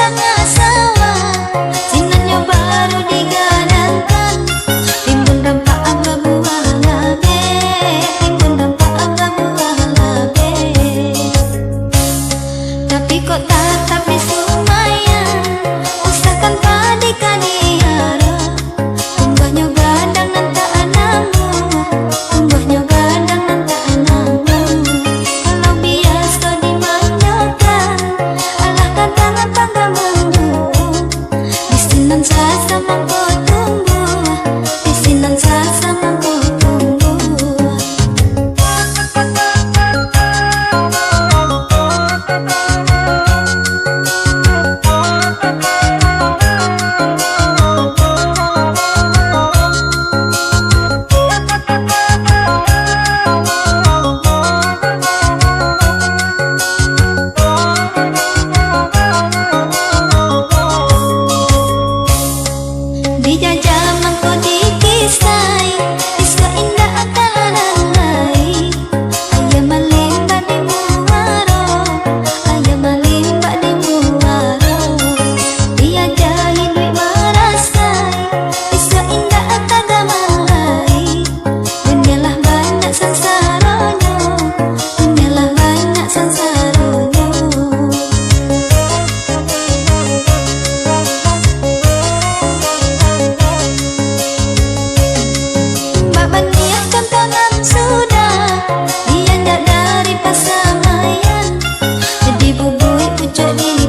tengah sawah, sinannya baru digadangkan. Timbun rampak aga buah labe, timbun rampak aga buah labe. Tapi kok tatap di sumayan, usahakan padi kadiara. Tunggahnya gadang nanta anamu, tunggahnya gadang nanta anamu. Kalau bias kau dimanjakan, alahkan tangan tangga mendung. Di sinan sasa mangko tunggu, di sinan sasa mangko tunggu. Dijajah mangko dikisai, iska indah atalai. Ayam malimba di muaro, ayam malimba di muaro. Diajahi duit marasai, iska indah atagamai. Dunialah banyak sansaronyo, dunialah banyak sansaronyo. Mbak niat tontonan sudah dianjak dari Pasamayan, jadi bubui pucuk di